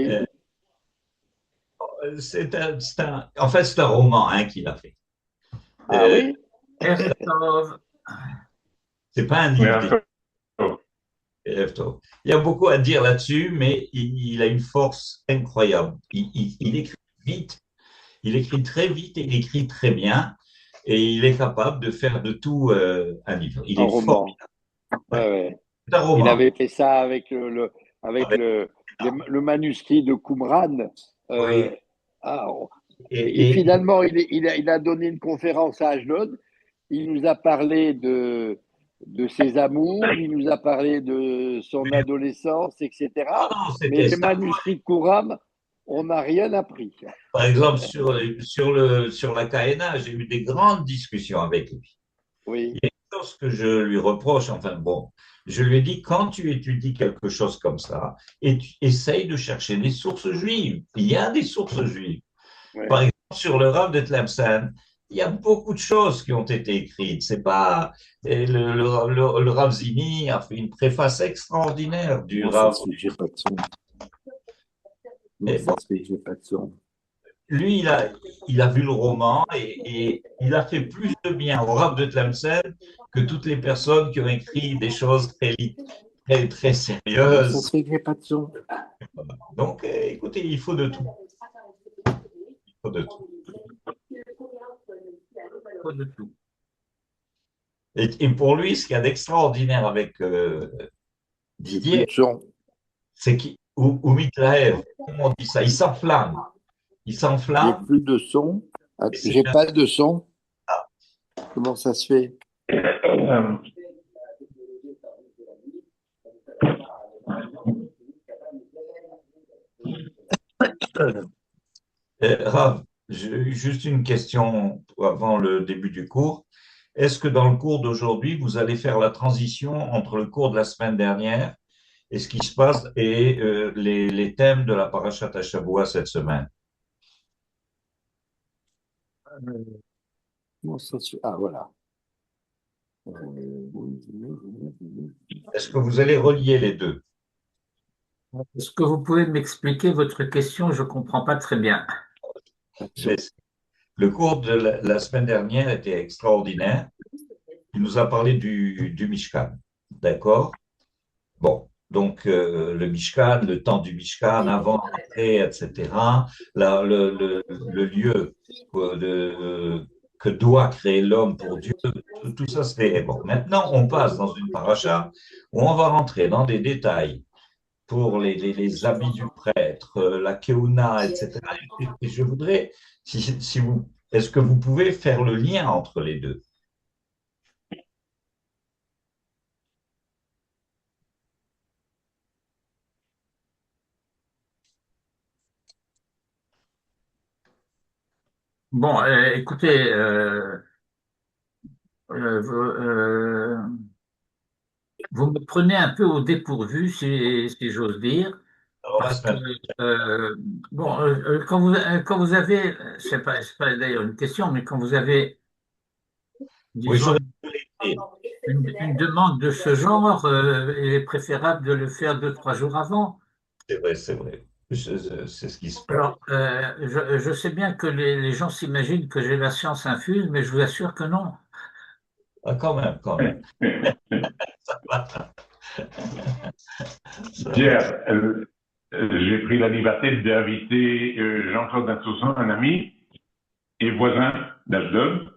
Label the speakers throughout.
Speaker 1: Oui.
Speaker 2: Euh, en fait, c'est un roman hein, qu'il a fait.
Speaker 1: Ah
Speaker 2: Euh,
Speaker 1: oui?
Speaker 3: Erev Tov.
Speaker 2: c'est pas un livre
Speaker 4: Mais
Speaker 2: d'Erev. Il y a beaucoup à dire là-dessus, mais il a une force incroyable. Il écrit vite, il écrit très vite et il écrit très bien. Et il est capable de faire de tout un livre. Il
Speaker 1: Un
Speaker 2: est
Speaker 1: roman.
Speaker 2: formidable. Ouais.
Speaker 1: Ouais, ouais.
Speaker 2: C'est un
Speaker 1: Il
Speaker 2: roman.
Speaker 1: avait fait ça avec avec
Speaker 2: Avec-
Speaker 1: le manuscrit de Qumran.
Speaker 2: oui.
Speaker 1: Euh, ah, et
Speaker 2: Et, et-
Speaker 1: finalement, il a donné une conférence à Ashdod. Il nous a parlé de ses amours, il nous a parlé de son
Speaker 2: mais-
Speaker 1: adolescence,
Speaker 2: non,
Speaker 1: etc.
Speaker 2: non,
Speaker 1: Mais
Speaker 2: c'était
Speaker 1: les
Speaker 2: ça.
Speaker 1: manuscrits de Qumran, on n'a rien appris.
Speaker 2: Par exemple, sur la KNA, j'ai eu des grandes discussions avec lui. Il
Speaker 1: Oui,
Speaker 2: y a une chose que je lui reproche, enfin bon, je lui ai dit, quand tu étudies quelque chose comme ça, et tu essayes de chercher des sources juives. Il y a des sources juives. Par
Speaker 1: ouais.
Speaker 2: exemple, sur le Rav de Tlemcen, il y a beaucoup de choses qui ont été écrites. C'est pas le Rav Zini a fait une préface extraordinaire du
Speaker 5: Comment ça
Speaker 2: Rav.
Speaker 5: se fait que j'ai pas de son? Comment
Speaker 2: Et
Speaker 5: ça
Speaker 2: bon,
Speaker 5: se fait que j'ai pas de son?
Speaker 2: lui, il a vu le roman et il a fait plus de bien au Rav de Tlemcen que toutes les personnes qui ont écrit des choses très, très
Speaker 5: Comment ça se
Speaker 2: sérieuses.
Speaker 5: fait que j'ai pas de son?
Speaker 2: Donc, écoutez, il faut de tout. Il faut de tout.
Speaker 3: Pas de tout.
Speaker 2: Et pour lui, ce qu'il y a d'extraordinaire avec
Speaker 5: J'ai plus
Speaker 2: Didier,
Speaker 5: de son.
Speaker 2: c'est qu'il ou Mitlaev, comment on dit ça? Il s'enflamme. Il
Speaker 5: J'ai
Speaker 2: s'enflamme.
Speaker 5: plus de son. Ah,
Speaker 2: Et c'est
Speaker 5: j'ai pas de son. Comment ça se fait?
Speaker 2: Rav, j'ai juste une question avant le début du cours. Est-ce que dans le cours d'aujourd'hui, vous allez faire la transition entre le cours de la semaine dernière et ce qui se passe et les thèmes de la Parashat Hashavua cette semaine?
Speaker 5: Comment ça se fait? Ah, voilà.
Speaker 2: Est-ce que vous allez relier les deux?
Speaker 3: Est-ce que vous pouvez m'expliquer votre question? Je ne comprends pas très bien.
Speaker 2: Mais le cours de la semaine dernière était extraordinaire. Il nous a parlé du Mishkan. D'accord? Bon, donc le Mishkan, le temps du Mishkan, avant, après, etc. Le lieu que doit créer l'homme pour Dieu, tout ça c'est bon. Maintenant, on passe dans une paracha où on va rentrer dans des détails pour les habits du prêtre, la keuna, etc. Et je voudrais, si vous, est-ce que vous pouvez faire le lien entre les deux?
Speaker 3: Bon, écoutez, vous me prenez un peu au dépourvu, si j'ose dire,
Speaker 2: Alors la
Speaker 3: parce que
Speaker 2: semaine,
Speaker 3: euh, bon, quand vous avez, c'est pas d'ailleurs une question, mais quand vous avez,
Speaker 2: oui, j'aurais
Speaker 3: disons,
Speaker 2: dû l'écrire.
Speaker 3: une demande de ce genre, il est préférable de le faire deux, trois jours avant.
Speaker 2: C'est vrai, c'est vrai. C'est ce qui se passe.
Speaker 3: Alors, je sais bien que les gens s'imaginent que j'ai la science infuse, mais je vous assure que non.
Speaker 2: Ah, quand même, quand même. Ça va.
Speaker 4: Pierre, j'ai pris la liberté d'inviter Jean-Claude Dassaulson, un ami et voisin d'Ashdod.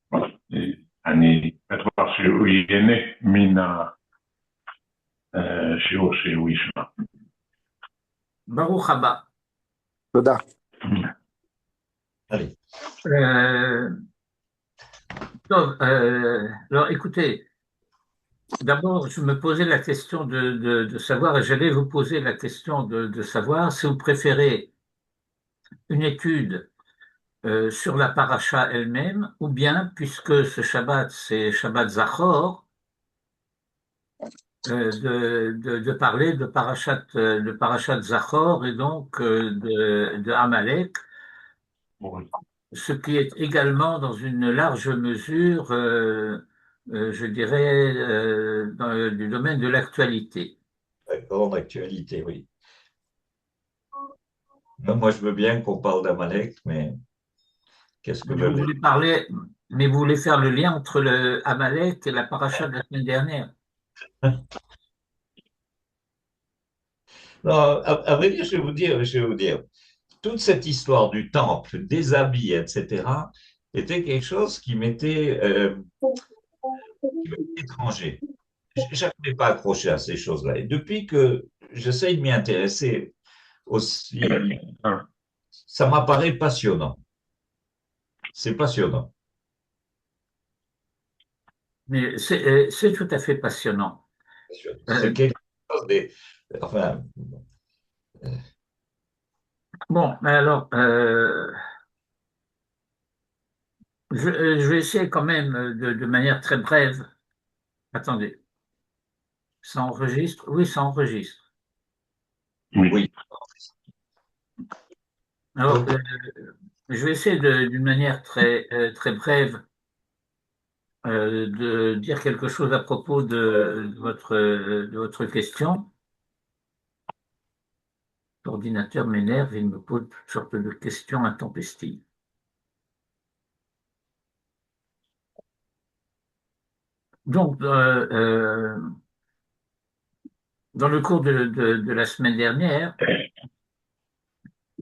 Speaker 4: Voilà. אני בטוח שהוא ייהנה מן השיעור שהוא ישמע.
Speaker 3: Baruch haba.
Speaker 5: Toda.
Speaker 2: Allez.
Speaker 3: Euh, donc, alors, écoutez, d'abord, je me posais la question de savoir, et j'allais vous poser la question de savoir si vous préférez une étude sur la paracha elle-même, ou bien, puisque ce Shabbat, c'est Shabbat Zachor, de parler de parashat Zachor et donc de Amalek, ce qui est également dans une large mesure, je dirais, du domaine de l'actualité.
Speaker 2: grande actualité, oui. Moi, je veux bien qu'on parle d'Amalek, mais qu'est-ce que
Speaker 3: Mais
Speaker 2: veut
Speaker 3: vous
Speaker 2: le...
Speaker 3: voulez parler, mais vous voulez faire le lien entre le Amalek et la paracha de la semaine dernière.
Speaker 2: Non, à vrai dire, je vais vous dire, toute cette histoire du temple, des habits, etc., était quelque chose qui m'était étranger. Je n'arrivais pas accroché à ces choses-là. Et depuis que j'essaye de m'y intéresser aussi, ça m'apparaît passionnant. C'est passionnant.
Speaker 3: Mais c'est tout à fait passionnant.
Speaker 2: C'est
Speaker 3: Euh,
Speaker 2: quelque chose de... Enfin,
Speaker 3: bon, mais alors, je vais essayer quand même de manière très brève. Attendez, ça enregistre? Oui, ça enregistre.
Speaker 4: Oui.
Speaker 2: oui.
Speaker 3: Alors,
Speaker 2: Donc,
Speaker 3: je vais essayer d'une manière très brève de dire quelque chose à propos de votre question. L'ordinateur m'énerve, il me pose toutes sortes de questions intempestives. Donc, dans le cours de la semaine dernière,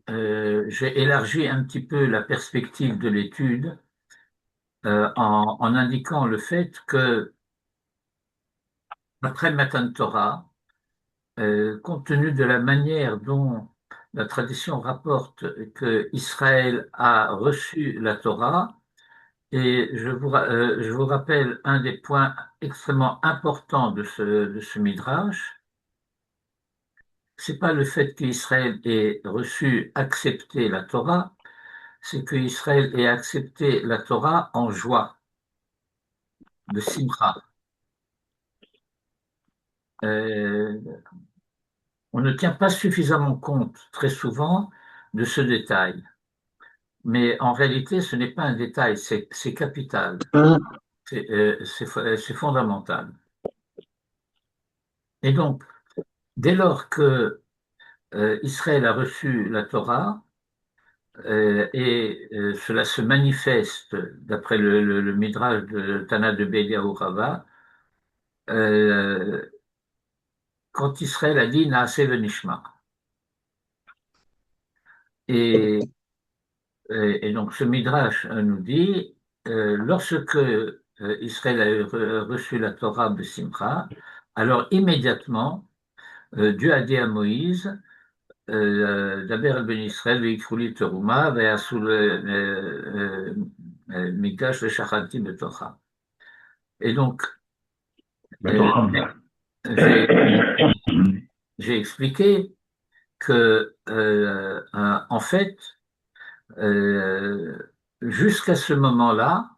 Speaker 3: j'ai élargi un petit peu la perspective de l'étude en indiquant le fait que, après le Matan Torah, compte tenu de la manière dont la tradition rapporte que Israël a reçu la Torah, et je vous rappelle un des points extrêmement importants de ce midrash, c'est pas le fait qu'Israël ait reçu, accepté la Torah, c'est qu'Israël ait accepté la Torah en joie, de simcha. Euh, on ne tient pas suffisamment compte, très souvent, de ce détail. Mais en réalité, ce n'est pas un détail, c'est capital, c'est fondamental. Et donc, dès lors que Israël a reçu la Torah, cela se manifeste, d'après le Midrash de Tana de Béliaou Rava, euh, quand Israël a dit Naaseh le Nishma. Et, et donc ce Midrash nous dit, lorsque Israël a reçu la Torah de Simcha, alors immédiatement, Dieu a dit à Moïse, Daber al ben Israël ויקחו לי תרומה ויעשו מקדש ושחטתי בתוכה. Et donc, euh, j'ai j'ai expliqué que, en fait, jusqu'à ce moment-là,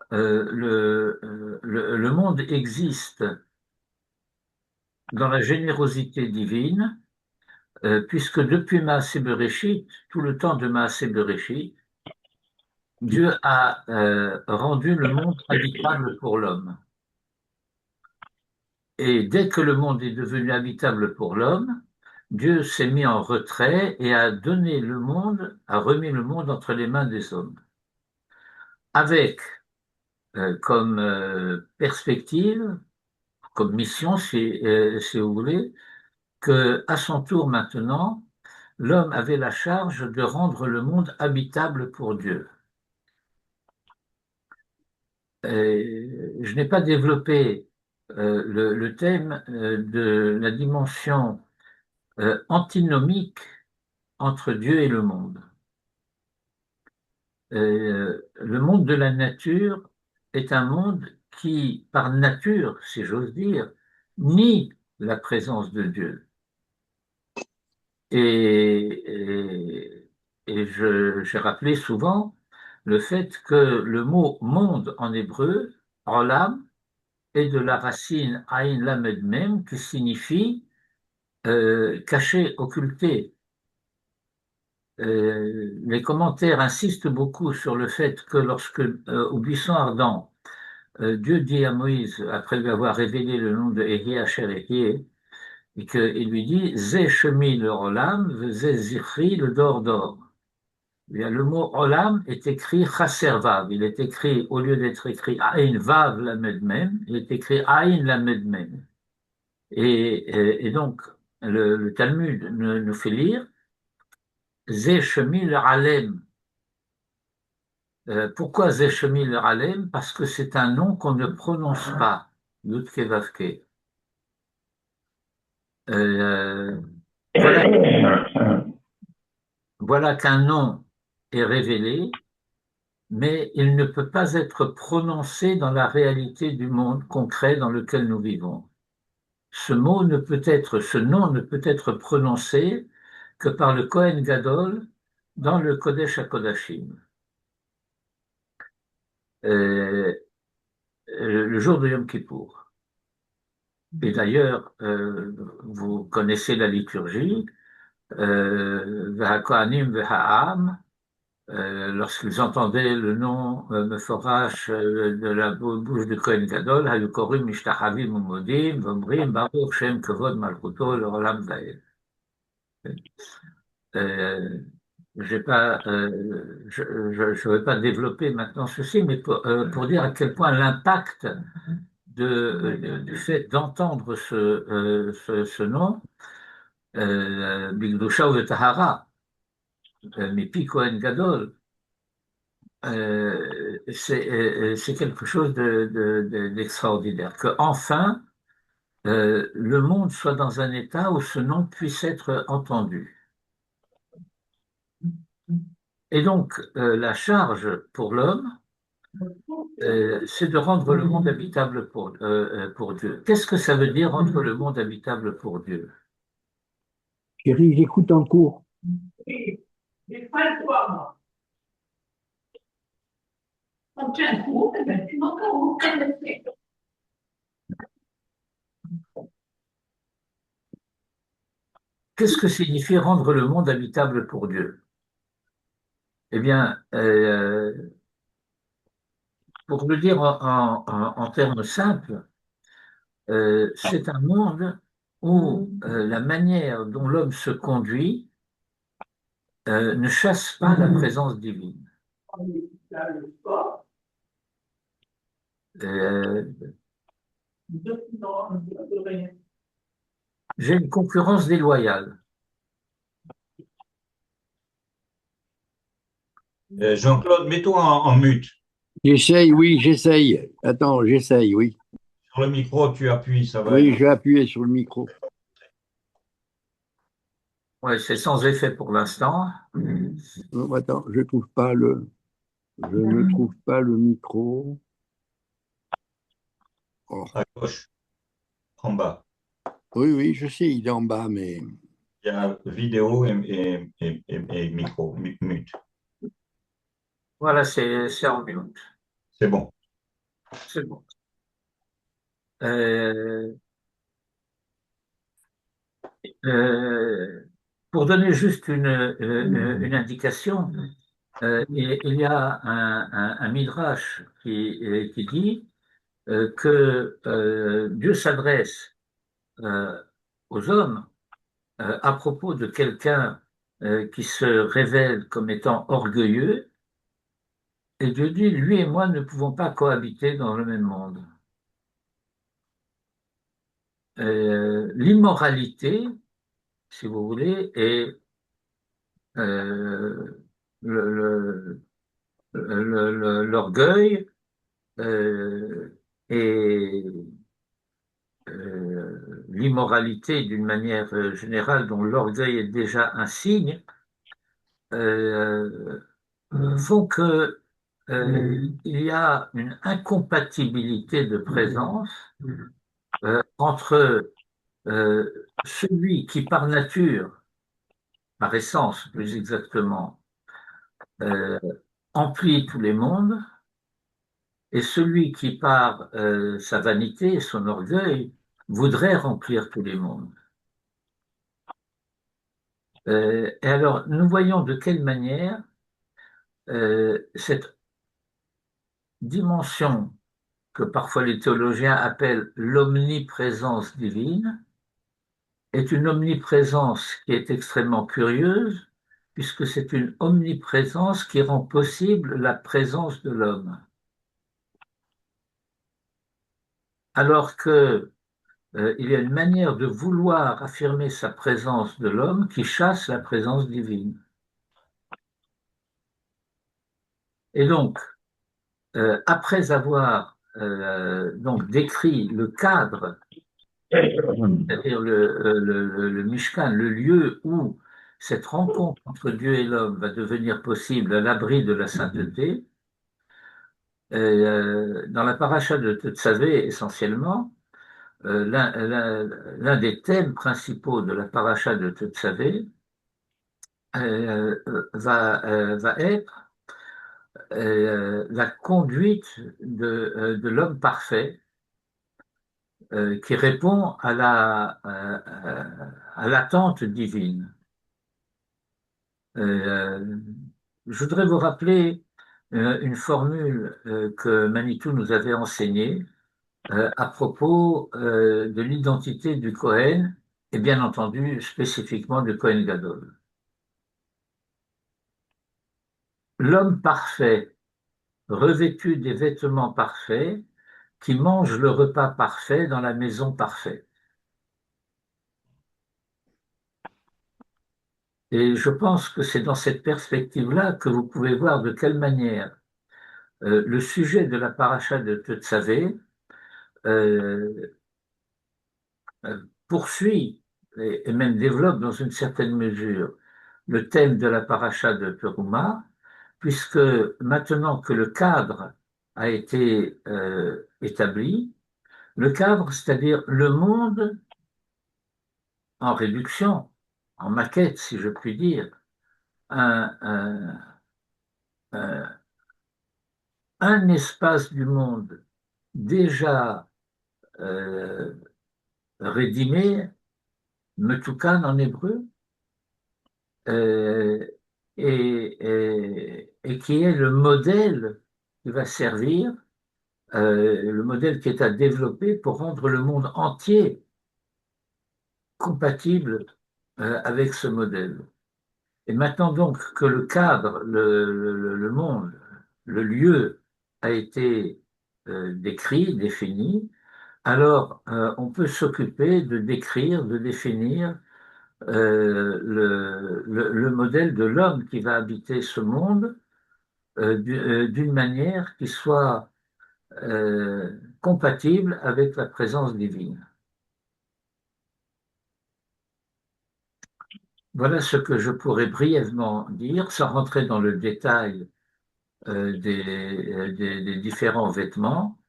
Speaker 3: le monde existe dans la générosité divine, puisque depuis Maaseh Bereshit, tout le temps de Maaseh Bereshit, Dieu a rendu le monde habitable pour l'homme. Et dès que le monde est devenu habitable pour l'homme, Dieu s'est mis en retrait et a donné le monde, a remis le monde entre les mains des hommes. Avec comme perspective, comme mission, si vous voulez, que à son tour maintenant, l'homme avait la charge de rendre le monde habitable pour Dieu. Je n'ai pas développé le thème de la dimension antinomique entre Dieu et le monde. Le monde de la nature est un monde qui, par nature, si j'ose dire, nie la présence de Dieu. Et j'ai rappelé souvent le fait que le mot monde en hébreu, olam, est de la racine aïn lamed mem, qui signifie caché, occulté. Les commentaires insistent beaucoup sur le fait que lorsque, au buisson ardent, Dieu dit à Moïse, après lui avoir révélé le nom de Ehi Asher Ehi, et qu'il lui dit Zé Shemi le Olam, Zé Zichri le Dor Dor. Eh bien, le mot Olam est écrit Chaser Vav. Il est écrit, au lieu d'être écrit Aïn Vav Lamed Mem, il est écrit Aïn Lamed Mem. Et donc, le Talmud nous fait lire Zé Shemi le Alem. Pourquoi Zé Shemi le Alem? Parce que c'est un nom qu'on ne prononce pas, Yudke Vavke. Voilà, voilà qu'un nom est révélé, mais il ne peut pas être prononcé dans la réalité du monde concret dans lequel nous vivons. Ce nom ne peut être prononcé que par le Kohen Gadol dans le Kodesh HaKodashim. Le jour de Yom Kippour. Et d'ailleurs, vous connaissez la liturgie, V'hakohanim v'ha'am, lorsqu'ils entendaient le nom meforash de la bouche de Kohen Gadol, Hayu korim mishtachavim umodim, v'omrim baruch shem kavod malchuto l'olam va'ed. Je vais pas développer maintenant ceci, mais pour dire à quel point l'impact du fait d'entendre ce nom, Bigdusha ou Tahara, Mipi Kohen Gadol, c'est quelque chose d'extraordinaire. Que enfin, le monde soit dans un état où ce nom puisse être entendu. Et donc, la charge pour l'homme, c'est de rendre le monde habitable pour Dieu. Qu'est-ce que ça veut dire rendre le monde habitable pour Dieu?
Speaker 1: Chérie, j'écoute en cours.
Speaker 6: J'ai pas le droit, moi. Quand tu as un cours, eh ben, tu m'entends.
Speaker 3: Qu'est-ce que signifie rendre le monde habitable pour Dieu? Eh bien, pour le dire en termes simples, c'est un monde où la manière dont l'homme se conduit ne chasse pas la présence divine. J'ai une concurrence déloyale.
Speaker 2: Jean-Claude, mets-toi en mute.
Speaker 1: J'essaye, oui, j'essaye. Attends, j'essaye, oui.
Speaker 2: Sur le micro, tu appuies, ça va.
Speaker 1: Oui, je vais appuyer sur le micro.
Speaker 3: Ouais, c'est sans effet pour l'instant.
Speaker 1: Non, attends, je ne trouve pas le micro. Oh.
Speaker 2: À gauche, en bas.
Speaker 1: Oui, oui, je sais, il est en bas, mais
Speaker 2: Il y a vidéo et micro, mute.
Speaker 3: Voilà, c'est en mute.
Speaker 2: C'est bon.
Speaker 3: C'est bon. Pour donner juste une indication, il y a un midrash qui dit que Dieu s'adresse aux hommes à propos de quelqu'un qui se révèle comme étant orgueilleux, et Dieu dit, lui et moi ne pouvons pas cohabiter dans le même monde. L'immoralité, si vous voulez, est l'orgueil et l'immoralité d'une manière générale, dont l'orgueil est déjà un signe, font que il y a une incompatibilité de présence entre celui qui par nature, par essence plus exactement, emplit tous les mondes, et celui qui par sa vanité et son orgueil voudrait remplir tous les mondes. Et alors, nous voyons de quelle manière cette dimension que parfois les théologiens appellent l'omniprésence divine est une omniprésence qui est extrêmement curieuse, puisque c'est une omniprésence qui rend possible la présence de l'homme. Alors que il y a une manière de vouloir affirmer sa présence de l'homme qui chasse la présence divine. Et donc, après avoir donc décrit le cadre, c'est-à-dire le Mishkan, le lieu où cette rencontre entre Dieu et l'homme va devenir possible à l'abri de la sainteté, dans la paracha de Tetzavé, essentiellement, l'un des thèmes principaux de la paracha de Tetzavé va être la conduite de l'homme parfait qui répond à l'attente divine. Je voudrais vous rappeler une formule que Manitou nous avait enseignée à propos de l'identité du Kohen et bien entendu spécifiquement du Kohen Gadol. L'homme parfait, revêtu des vêtements parfaits, qui mange le repas parfait dans la maison parfaite. Et je pense que c'est dans cette perspective-là que vous pouvez voir de quelle manière le sujet de la paracha de Tetzavé poursuit et même développe dans une certaine mesure le thème de la paracha de Teruma, puisque maintenant que le cadre a été établi, le cadre, c'est-à-dire le monde en réduction, en maquette, si je puis dire, un, un, un espace du monde déjà rédimé, metukan en hébreu, euh, et qui est le modèle qui va servir, le modèle qui est à développer pour rendre le monde entier compatible avec ce modèle. Et maintenant donc que le cadre, le monde, le lieu a été décrit, défini, alors on peut s'occuper de décrire, de définir le modèle de l'homme qui va habiter ce monde d'une manière qui soit compatible avec la présence divine. Voilà ce que je pourrais brièvement dire, sans rentrer dans le détail des différents vêtements.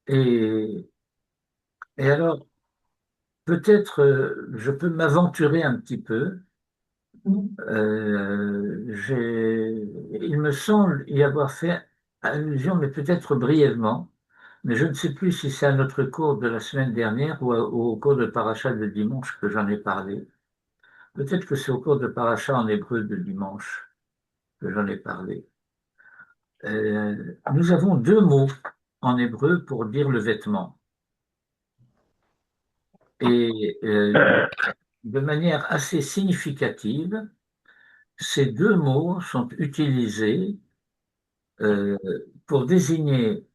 Speaker 3: Et, et alors, peut-être je peux m'aventurer un petit peu. Il me semble y avoir fait allusion, mais peut-être brièvement, mais je ne sais plus si c'est à notre cours de la semaine dernière ou au cours de Paracha de dimanche que j'en ai parlé. Peut-être que c'est au cours de Paracha en hébreu de dimanche que j'en ai parlé. Nous avons deux mots en hébreu pour dire le vêtement. Et de manière assez significative, ces deux mots sont utilisés pour désigner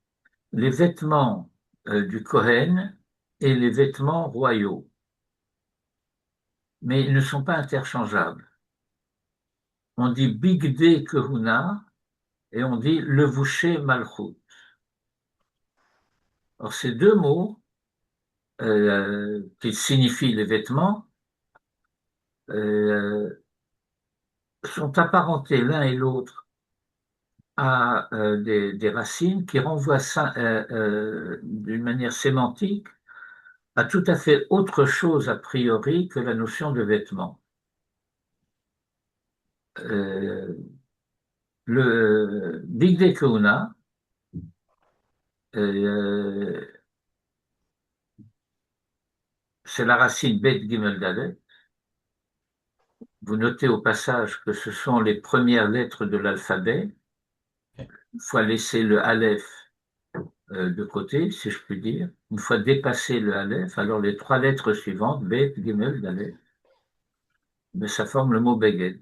Speaker 3: les vêtements du Kohen et les vêtements royaux. Mais ils ne sont pas interchangeables. On dit Bigdei Kehuna et on dit Levouché Malchut. Alors ces deux mots qui signifient les vêtements sont apparentés l'un et l'autre à des racines qui renvoient d'une manière sémantique à tout à fait autre chose a priori que la notion de vêtement. Le Bigdei Kehuna c'est la racine Bet Gimel Dalet. Vous notez au passage que ce sont les premières lettres de l'alphabet. Une fois laissé le Aleph, de côté, si je puis dire. Une fois dépassé le Aleph, alors les trois lettres suivantes, Bet, Gimel, Dalet, mais ça forme le mot Beged.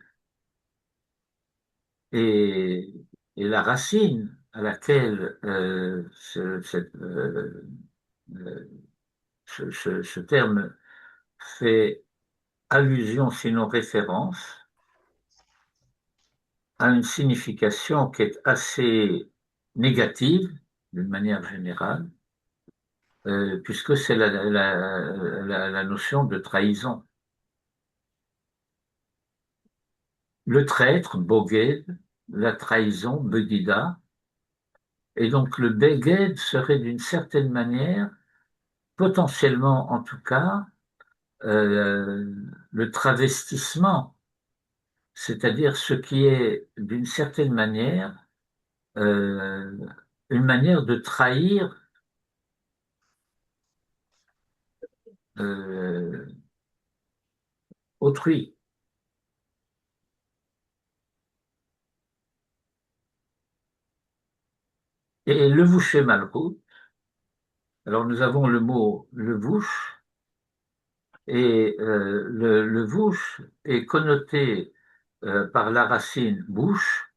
Speaker 3: Et, et la racine à laquelle euh, ce terme fait allusion, sinon référence, a une signification qui est assez négative, d'une manière générale, puisque c'est la notion de trahison. Le traître, Boged, la trahison, Begida, et donc le Beged serait d'une certaine manière, potentiellement en tout cas, le travestissement, c'est-à-dire ce qui est d'une certaine manière euh, une manière de trahir euh, autrui. Et le voucher malroute, alors nous avons le mot le vouche, et le vouche est connoté par la racine bouche,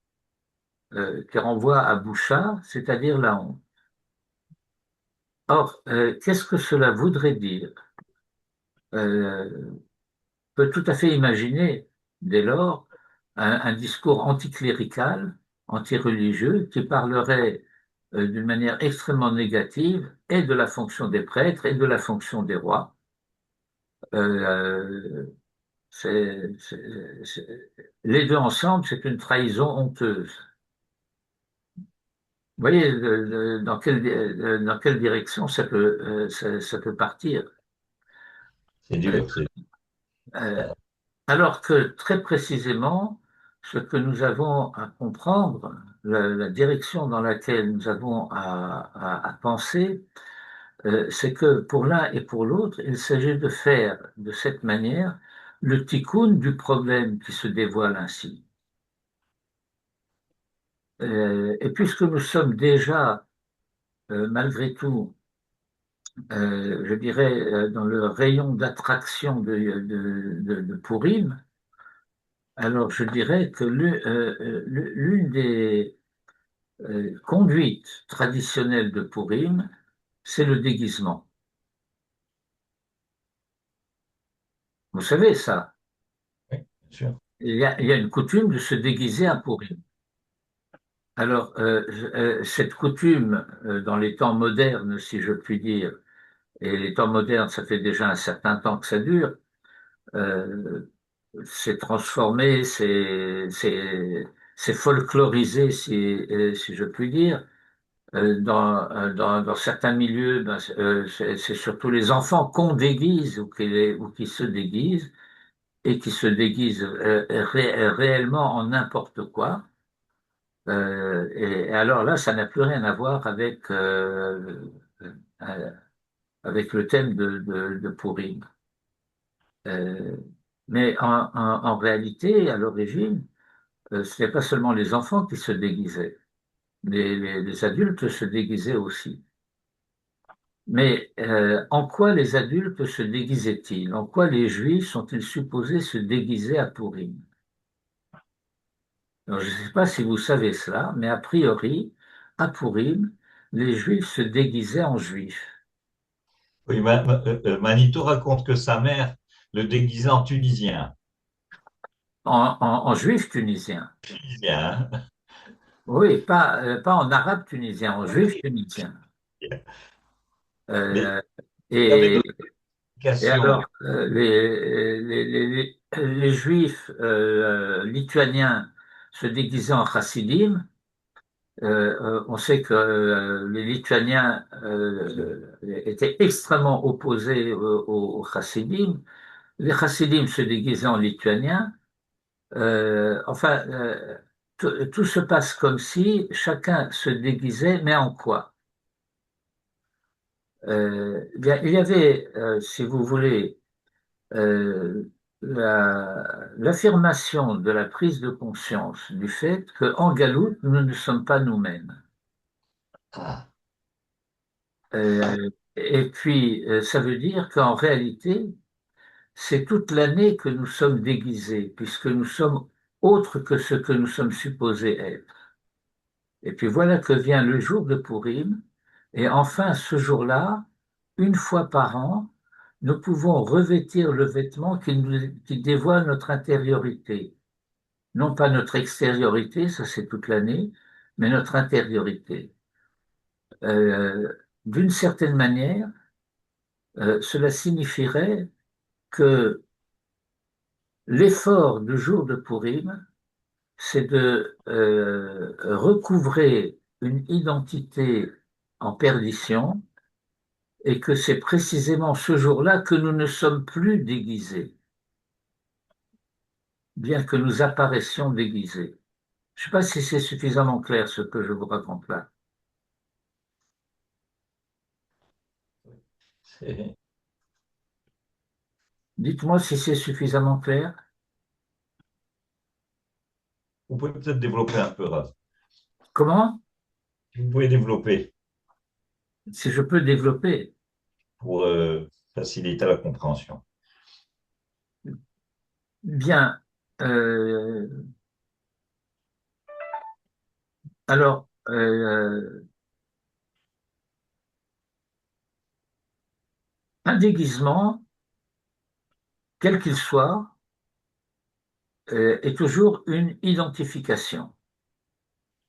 Speaker 3: qui renvoie à boucha, c'est-à-dire la honte. Or, qu'est-ce que cela voudrait dire? On peut tout à fait imaginer, dès lors, un discours anticlérical, antireligieux, qui parlerait d'une manière extrêmement négative et de la fonction des prêtres et de la fonction des rois. Euh, les deux ensemble, c'est une trahison honteuse. Vous voyez dans quelle direction ça peut partir.
Speaker 2: C'est dur. C'est...
Speaker 3: Euh, Alors que très précisément, ce que nous avons à comprendre, la direction dans laquelle nous avons à penser, c'est que pour l'un et pour l'autre, il s'agit de faire de cette manière le tikkun du problème qui se dévoile ainsi. Et puisque nous sommes déjà, malgré tout, je dirais, dans le rayon d'attraction de Purim, alors je dirais que l'une des conduites traditionnelles de Purim, c'est le déguisement. Vous savez ça?
Speaker 2: Oui, bien sûr.
Speaker 3: Il y a une coutume de se déguiser à Purim. Alors, cette coutume, dans les temps modernes, si je puis dire, et les temps modernes, ça fait déjà un certain temps que ça dure, euh, s'est transformé, s'est folklorisé, si je puis dire. Dans certains milieux, ben, c'est surtout les enfants qu'on déguise ou qui se déguisent et qui se déguisent réellement en n'importe quoi. Et alors là, ça n'a plus rien à voir euh, avec le thème de Pourim. Euh, mais en réalité, à l'origine, ce n'est pas seulement les enfants qui se déguisaient, les adultes se déguisaient aussi. Mais en quoi les adultes se déguisaient-ils? En quoi les Juifs sont-ils supposés se déguiser à Pourim? Alors, je ne sais pas si vous savez cela, mais a priori, à Pourim, les Juifs se déguisaient en Juifs.
Speaker 2: Oui, Manito raconte que sa mère le déguisait en Tunisien.
Speaker 3: En Juif tunisien.
Speaker 2: Tunisien, hein.
Speaker 3: Oui, pas en arabe tunisien, en Juif tunisien.
Speaker 2: Mais
Speaker 3: Euh,
Speaker 2: il y avait
Speaker 3: et,
Speaker 2: d'autres
Speaker 3: et
Speaker 2: explications.
Speaker 3: alors, les Juifs lituaniens se déguisaient en chassidim. On sait que les Lituaniens étaient extrêmement opposés aux Chassidim. Les Chassidim se déguisaient en Lituaniens. Enfin, tout se passe comme si chacun se déguisait, mais en quoi? Il y avait, si vous voulez, euh, l'affirmation de la prise de conscience du fait qu'en Galoute, nous ne sommes pas nous-mêmes.
Speaker 2: Ah,
Speaker 3: Et puis, ça veut dire qu'en réalité, c'est toute l'année que nous sommes déguisés, puisque nous sommes autres que ce que nous sommes supposés être. Et puis voilà que vient le jour de Pourim, et enfin, ce jour-là, une fois par an, nous pouvons revêtir le vêtement qui dévoile notre intériorité. Non pas notre extériorité, ça c'est toute l'année, mais notre intériorité. D'une certaine manière, cela signifierait que l'effort du jour de Pourim, c'est de recouvrer une identité en perdition et que c'est précisément ce jour-là que nous ne sommes plus déguisés, bien que nous apparaissions déguisés. Je ne sais pas si c'est suffisamment clair ce que je vous raconte là.
Speaker 2: C'est-
Speaker 3: Dites-moi si c'est suffisamment clair.
Speaker 2: Vous pouvez peut-être développer un peu, Raph.
Speaker 3: Comment?
Speaker 2: Vous pouvez développer
Speaker 3: Si je peux développer.
Speaker 2: pour faciliter la compréhension.
Speaker 3: Bien. Alors, un déguisement, quel qu'il soit, est toujours une identification.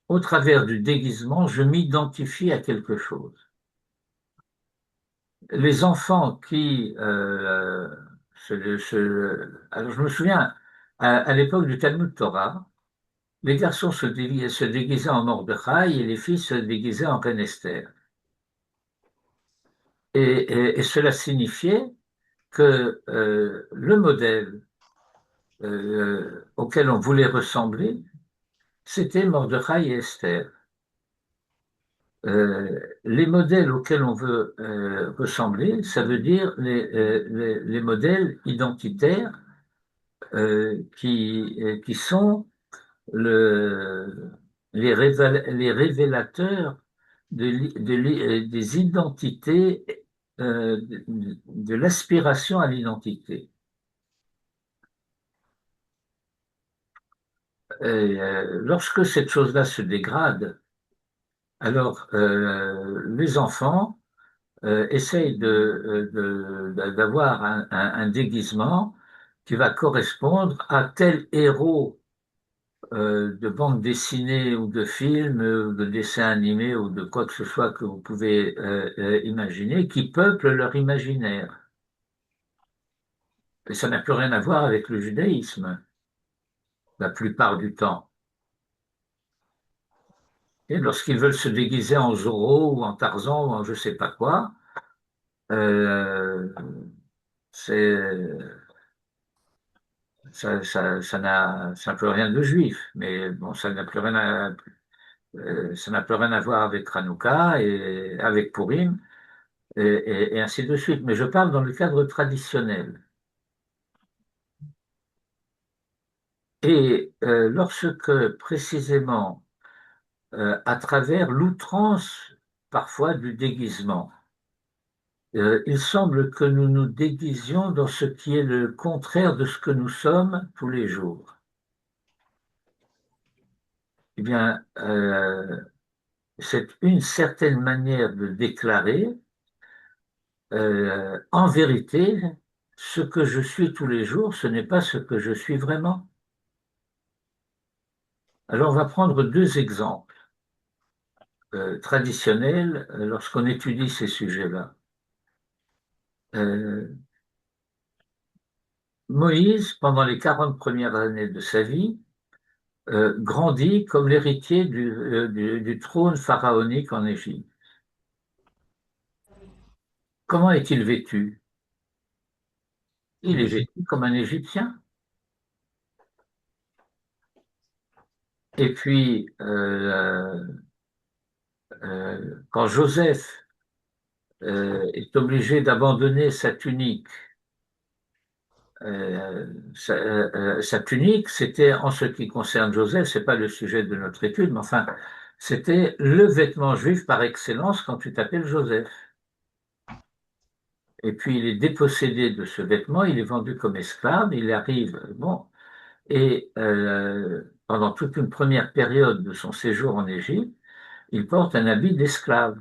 Speaker 3: Au travers du déguisement, je m'identifie à quelque chose. Les enfants qui alors je me souviens à l'époque du Talmud Torah, les garçons se déguisaient en Mordechai et les filles se déguisaient en Reine Esther. Et cela signifiait que le modèle auquel on voulait ressembler, c'était Mordechai et Esther. Les modèles auxquels on veut ressembler, ça veut dire les modèles identitaires qui sont les révélateurs des identités, de l'aspiration à l'identité. Lorsque cette chose-là se dégrade, alors les enfants essayent d'avoir un déguisement qui va correspondre à tel héros de bande dessinée ou de film ou de dessin animé ou de quoi que ce soit que vous pouvez imaginer qui peuple leur imaginaire. Et ça n'a plus rien à voir avec le judaïsme, la plupart du temps. Et lorsqu'ils veulent se déguiser en Zorro ou en Tarzan ou en je sais pas quoi, euh, c'est ça n'a plus rien de juif, mais bon, ça n'a plus rien à voir avec Hanouka et avec Purim et ainsi de suite. Mais je parle dans le cadre traditionnel. Et lorsque précisément, à travers l'outrance parfois du déguisement, il semble que nous nous déguisions dans ce qui est le contraire de ce que nous sommes tous les jours. Eh bien, c'est une certaine manière de déclarer, en vérité, ce que je suis tous les jours, ce n'est pas ce que je suis vraiment. Alors, on va prendre deux exemples traditionnels lorsqu'on étudie ces sujets-là. Moïse, pendant les 40 premières années de sa vie, grandit comme l'héritier du trône pharaonique en Égypte. Comment est-il vêtu? Il est vêtu comme un Égyptien. Et puis, quand Joseph est obligé d'abandonner sa tunique, sa tunique, c'était, en ce qui concerne Joseph, c'est pas le sujet de notre étude, mais enfin, c'était le vêtement juif par excellence quand tu t'appelles Joseph. et puis il est dépossédé de ce vêtement, il est vendu comme esclave, il arrive, bon, et pendant toute une première période de son séjour en Égypte, il porte un habit d'esclave.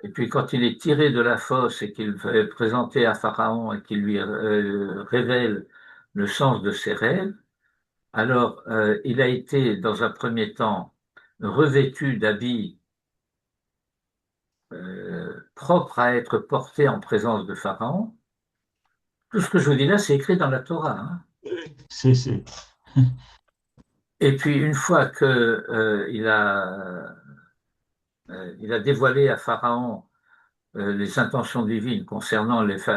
Speaker 3: Et puis quand il est tiré de la fosse et qu'il est présenté à Pharaon et qu'il lui révèle le sens de ses rêves, alors il a été dans un premier temps revêtu d'habits propres à être portés en présence de Pharaon. Tout ce que je vous dis là, c'est écrit dans la Torah, hein.
Speaker 2: C'est.
Speaker 3: Et puis une fois que il a dévoilé à Pharaon les intentions divines concernant les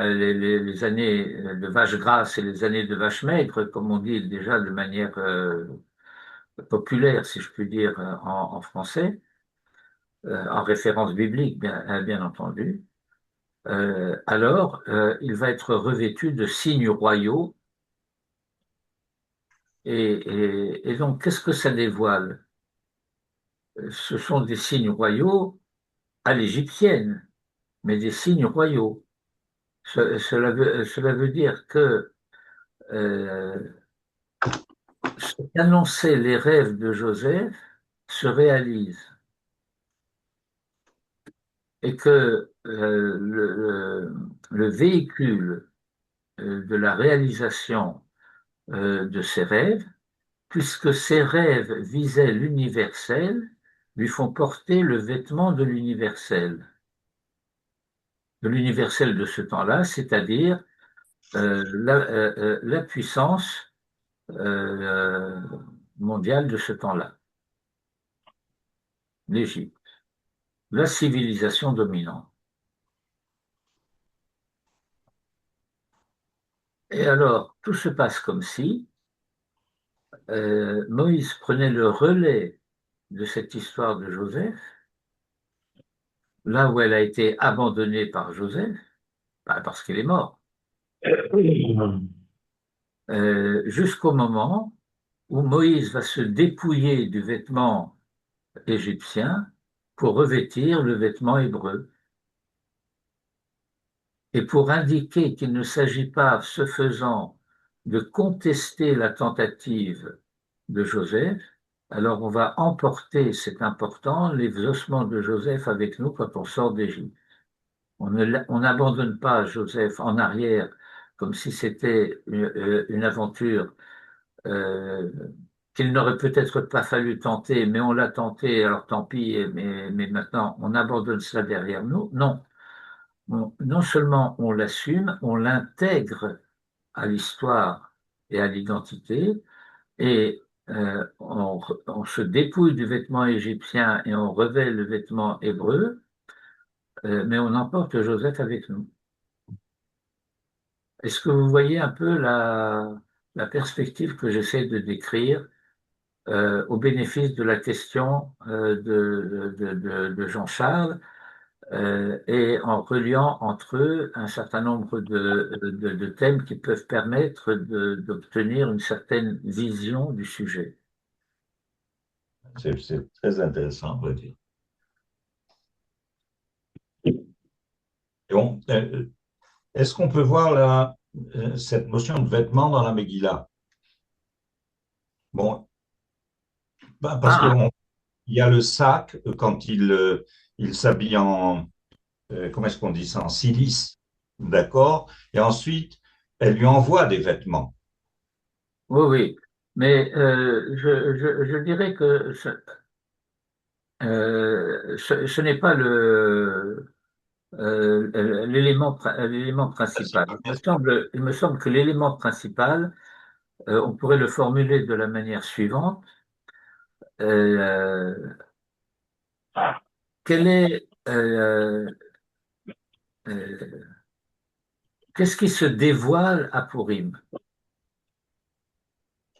Speaker 3: années de vaches grasses et les années de vaches maigres, comme on dit déjà de manière populaire, si je puis dire, en français, en référence biblique, bien entendu, alors il va être revêtu de signes royaux. Et donc, qu'est-ce que ça dévoile? Ce sont des signes royaux à l'égyptienne, mais des signes royaux. Cela veut dire que euh, ce qu'annonçaient les rêves de Joseph se réalisent et que le véhicule de la réalisation de ces rêves, puisque ces rêves visaient l'universel, lui font porter le vêtement de l'universel de ce temps-là, c'est-à-dire la puissance euh, mondiale de ce temps-là, l'Égypte, la civilisation dominante. Et alors, tout se passe comme si Moïse prenait le relais de cette histoire de Joseph, là où elle a été abandonnée par Joseph, parce qu'il est mort, jusqu'au moment où Moïse va se dépouiller du vêtement égyptien pour revêtir le vêtement hébreu. Et pour indiquer qu'il ne s'agit pas, ce faisant, de contester la tentative de Joseph, alors on va emporter, c'est important, les ossements de Joseph avec nous quand on sort d'Égypte. On n'abandonne pas Joseph en arrière comme si c'était une aventure qu'il n'aurait peut-être pas fallu tenter, mais on l'a tenté, alors tant pis, mais maintenant on abandonne cela derrière nous. Non, non seulement on l'assume, on l'intègre à l'histoire et à l'identité, et on se dépouille du vêtement égyptien et on revêt le vêtement hébreu, mais on emporte Joseph avec nous. Est-ce que vous voyez un peu la perspective que j'essaie de décrire au bénéfice de la question de Jean-Charles et en reliant entre eux un certain nombre de thèmes qui peuvent permettre d'obtenir une certaine vision du sujet.
Speaker 2: C'est très intéressant, on va dire. Donc, est-ce qu'on peut voir cette notion de vêtement dans la Megillah? Bon, parce qu'il y a le sac quand il s'habille en, comment est-ce qu'on dit ça, en silice, d'accord? Et ensuite, elle lui envoie des vêtements.
Speaker 3: Oui, oui, mais je dirais que ce n'est pas l'élément principal. Il me semble que l'élément principal, on pourrait le formuler de la manière suivante. Euh, quel est, qu'est-ce qui se dévoile à Purim?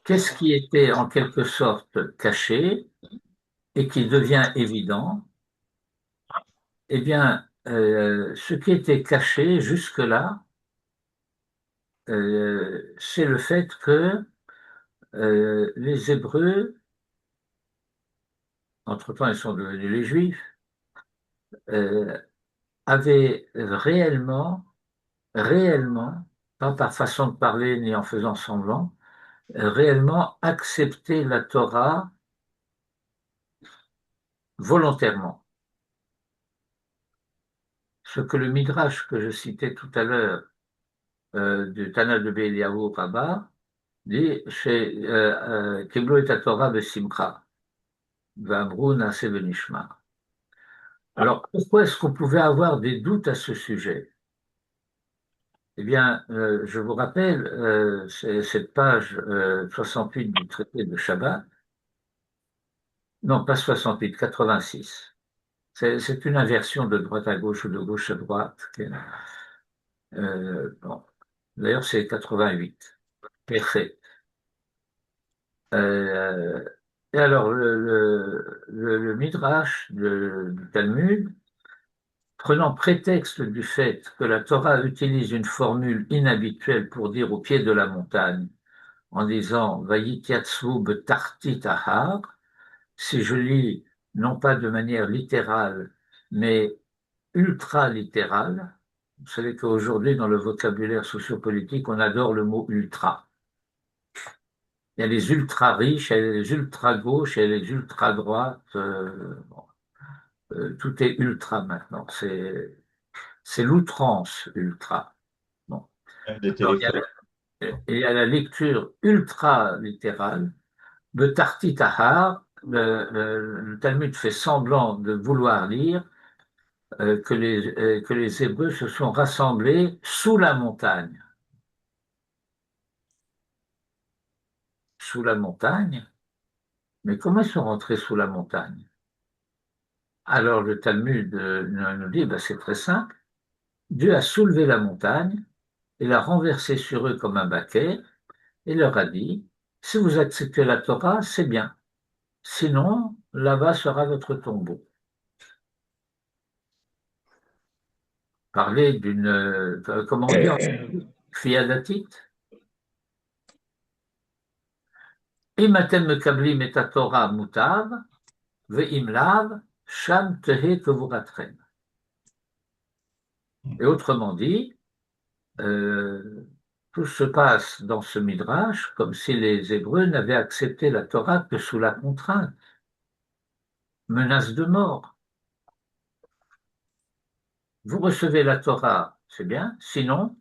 Speaker 3: Qu'est-ce qui était en quelque sorte caché et qui devient évident? Eh bien, ce qui était caché jusque-là, c'est le fait que les Hébreux, entre-temps ils sont devenus les Juifs, avait réellement, pas par façon de parler ni en faisant semblant, réellement accepté la Torah volontairement. Ce que le Midrash que je citais tout à l'heure du Tana de Eliyahu Rabbah dit chez Kiblu et Torah besimcha, v'amru naaseh v'nishma. Alors, pourquoi est-ce qu'on pouvait avoir des doutes à ce sujet? Eh bien, je vous rappelle cette page 68 du traité de Shabbat. Non, pas 68, 86. C'est une inversion de droite à gauche ou de gauche à droite. Bon. D'ailleurs, c'est 88. Parfait. Et alors, le Midrash du Talmud, prenant prétexte du fait que la Torah utilise une formule inhabituelle pour dire au pied de la montagne, en disant Vayitiatzvu betartit ahar, si je lis non pas de manière littérale, mais ultra littérale. Vous savez qu'aujourd'hui, dans le vocabulaire sociopolitique, on adore le mot ultra. Il y a les ultra riches, il y a les ultra gauches, il y a les ultra droites. Tout est ultra maintenant. C'est l'outrance ultra. Bon.
Speaker 2: Même des
Speaker 3: Alors,
Speaker 2: téléphones.
Speaker 3: il y a la lecture ultra littérale. Le Tartit Tahar, le Talmud fait semblant de vouloir dire que les Hébreux se sont rassemblés sous la montagne. Sous la montagne? Mais comment ils sont rentrés sous la montagne? Alors le Talmud nous dit, c'est très simple. Dieu a soulevé la montagne et l'a renversée sur eux comme un baquet et leur a dit, si vous acceptez la Torah, c'est bien. Sinon, là-bas sera votre tombeau. Parler d'une, comment on dit en fiadatite. Im atem mekablim et Torah mutav, ve'im lav, sham tehe kevuratrem. Et autrement dit, tout se passe dans ce midrash comme si les Hébreux n'avaient accepté la Torah que sous la contrainte, menace de mort. Vous recevez la Torah, c'est bien, sinon.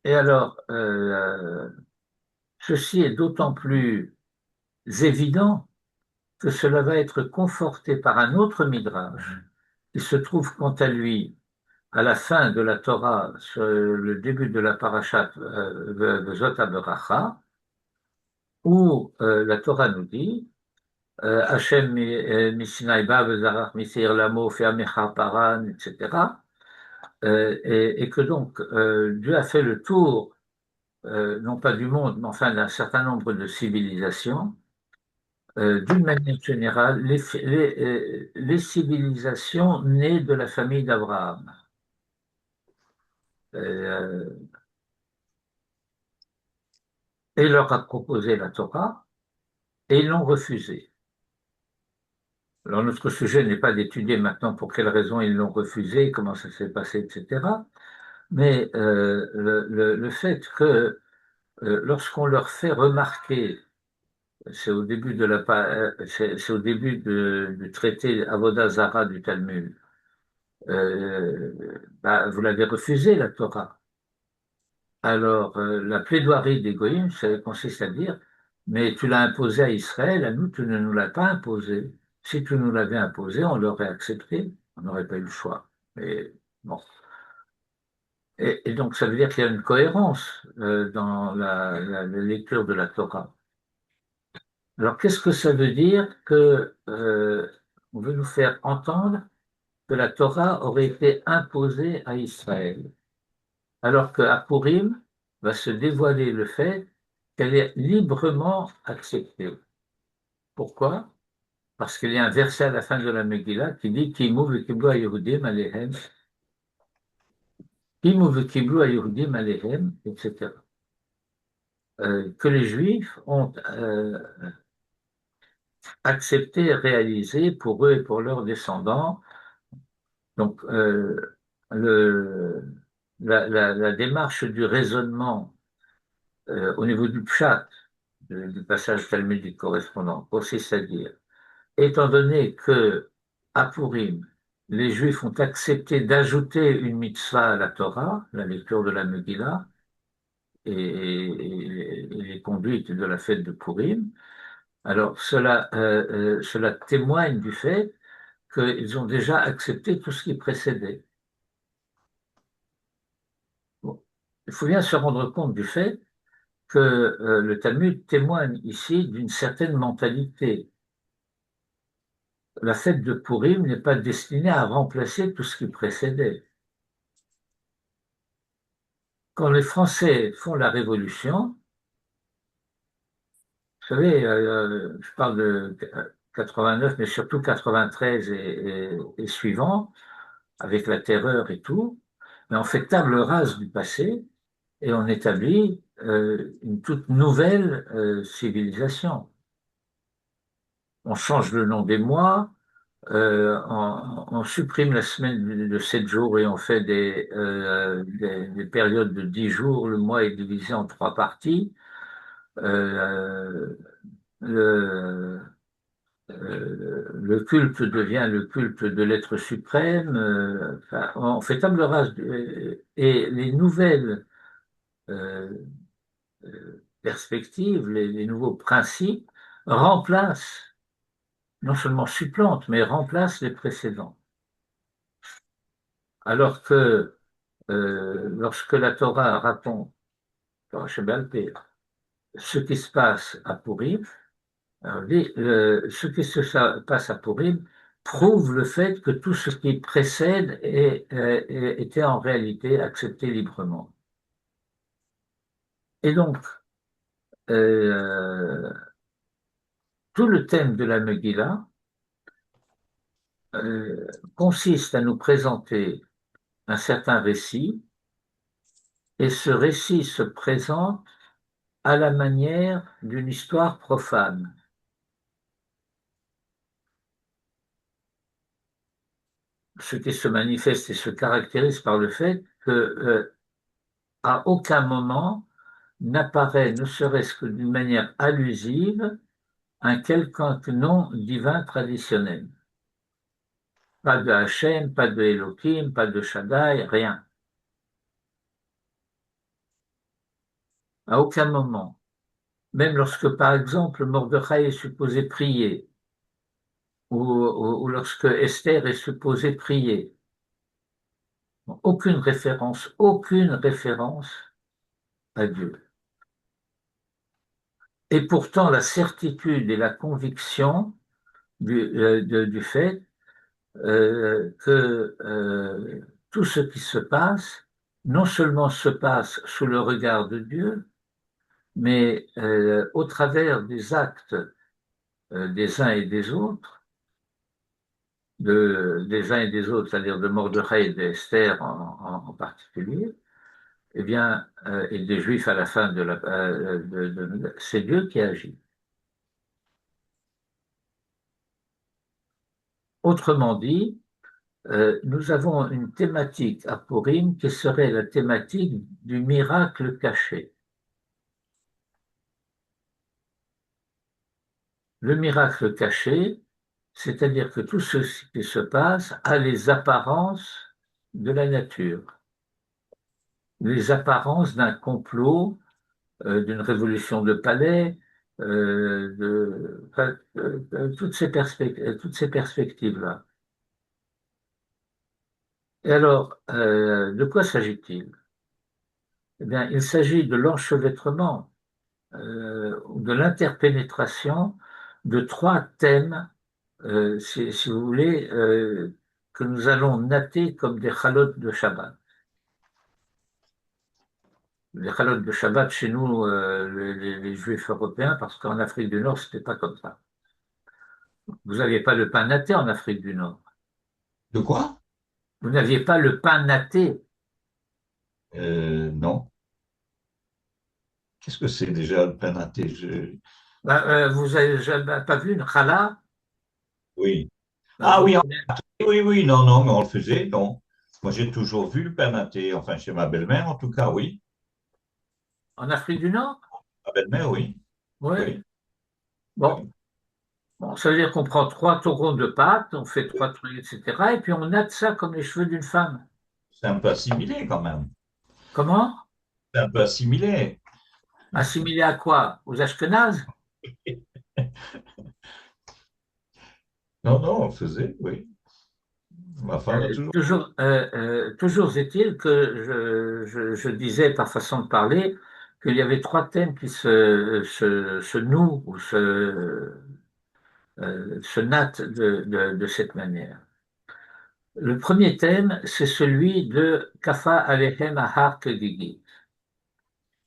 Speaker 3: Et alors, ceci est d'autant plus évident que cela va être conforté par un autre midrash qui se trouve quant à lui à la fin de la Torah, sur le début de la parashat Vezot HaBeracha, où la Torah nous dit Hachem Misinaï Ba Vezarach Misir Lamo Feamecha Paran, etc. Et que donc Dieu a fait le tour, non pas du monde, mais enfin d'un certain nombre de civilisations. D'une manière générale, les civilisations nées de la famille d'Abraham. Et leur a proposé la Torah, et ils l'ont refusée. Alors notre sujet n'est pas d'étudier maintenant pour quelles raisons ils l'ont refusée, comment ça s'est passé, etc. Mais le fait que lorsqu'on leur fait remarquer, c'est au début c'est au début du traité Avodah Zarah du Talmud, vous l'avez refusé la Torah. Alors la plaidoirie des Goïms, ça consiste à dire, mais tu l'as imposé à Israël, à nous, tu ne nous l'as pas imposé. Si tu nous l'avais imposé, on l'aurait accepté, on n'aurait pas eu le choix. Mais bon. Et donc, ça veut dire qu'il y a une cohérence dans la lecture de la Torah. Alors, qu'est-ce que ça veut dire que on veut nous faire entendre que la Torah aurait été imposée à Israël, alors qu'à Purim va se dévoiler le fait qu'elle est librement acceptée. Pourquoi? Parce qu'il y a un verset à la fin de la Megillah qui dit Kimu v'kiblu haYehudim alehem, Kimu v'kiblu haYehudim alehem, etc. Que les Juifs ont accepter, réaliser pour eux et pour leurs descendants. Donc, le, la démarche du raisonnement au niveau du pshat, du passage talmudique correspondant, consiste à dire, étant donné que à Purim, les Juifs ont accepté d'ajouter une mitzvah à la Torah, la lecture de la Megillah, et les conduites de la fête de Purim, alors cela témoigne du fait qu'ils ont déjà accepté tout ce qui précédait. Bon. Il faut bien se rendre compte du fait que le Talmud témoigne ici d'une certaine mentalité. La fête de Purim n'est pas destinée à remplacer tout ce qui précédait. Quand les Français font la Révolution, vous savez, je parle de 89, mais surtout 93 et suivant, avec la terreur et tout, mais on fait table rase du passé et on établit une toute nouvelle civilisation. On change le nom des mois, on supprime la semaine de 7 jours et on fait des périodes de 10 jours. Le mois est divisé en 3 parties. Euh, le, le culte devient le culte de l'être suprême. Enfin, on fait table rase et les nouvelles euh, perspectives, les nouveaux principes remplacent, non seulement supplantent, mais remplacent les précédents. Alors que lorsque la Torah raconte, Torah Sheba'al Peh, ce qui se passe à Purim, ce qui se passe à Purim prouve le fait que tout ce qui précède était en réalité accepté librement. Et donc, tout le thème de la Megillah consiste à nous présenter un certain récit, et ce récit se présente à la manière d'une histoire profane. Ce qui se manifeste et se caractérise par le fait que à aucun moment n'apparaît, ne serait-ce que d'une manière allusive, un quelconque nom divin traditionnel. Pas de Hachem, pas de Elohim, pas de Shaddai, rien. À aucun moment. Même lorsque, par exemple, Mordechai est supposé prier, ou lorsque Esther est supposée prier. Aucune référence à Dieu. Et pourtant, la certitude et la conviction du fait que tout ce qui se passe, non seulement se passe sous le regard de Dieu, mais au travers des actes des uns et des autres, des uns et des autres, c'est-à-dire de Mordechai et d'Esther en particulier, eh bien, et des Juifs à la fin c'est Dieu qui agit. Autrement dit, nous avons une thématique à Purim qui serait la thématique du miracle caché. Le miracle caché, c'est-à-dire que tout ce qui se passe a les apparences de la nature, les apparences d'un complot, d'une révolution de palais, toutes ces perspectives-là. Et alors, de quoi s'agit-il? Eh bien, il s'agit de l'enchevêtrement, de l'interpénétration de 3 thèmes, si vous voulez, que nous allons natter comme des chalotes de Shabbat. Les chalotes de Shabbat chez nous, les Juifs européens, parce qu'en Afrique du Nord, c'était pas comme ça. Vous n'aviez pas le pain natté en Afrique du Nord.
Speaker 2: De quoi?
Speaker 3: Vous n'aviez pas le pain natté.
Speaker 2: Non. Qu'est-ce que c'est déjà le pain natté?
Speaker 3: Vous avez jamais pas vu une challah?
Speaker 2: Oui.
Speaker 3: Vous
Speaker 2: Ah oui,
Speaker 3: connaissez.
Speaker 2: oui, oui, non, non, mais on le faisait, non. Moi, j'ai toujours vu le Père enfin, chez ma belle-mère, en tout cas, oui.
Speaker 3: En Afrique du Nord?
Speaker 2: Ma belle-mère, oui,
Speaker 3: Oui.
Speaker 2: oui,
Speaker 3: Bon.
Speaker 2: oui.
Speaker 3: Bon, ça veut dire qu'on prend 3 taureaux de pâte, on fait 3 trucs, etc. Et puis on natte ça comme les cheveux d'une femme.
Speaker 2: C'est un peu assimilé, quand même.
Speaker 3: Comment?
Speaker 2: C'est un peu assimilé.
Speaker 3: Assimilé à quoi? Aux Ashkénazes?
Speaker 2: Non, non, on le faisait, oui. Ma femme a toujours.
Speaker 3: Toujours est-il que je disais par façon de parler qu'il y avait 3 thèmes qui se nouent ou se nattent de cette manière. Le premier thème, c'est celui de Kafa Alehem Ahar Kegigi.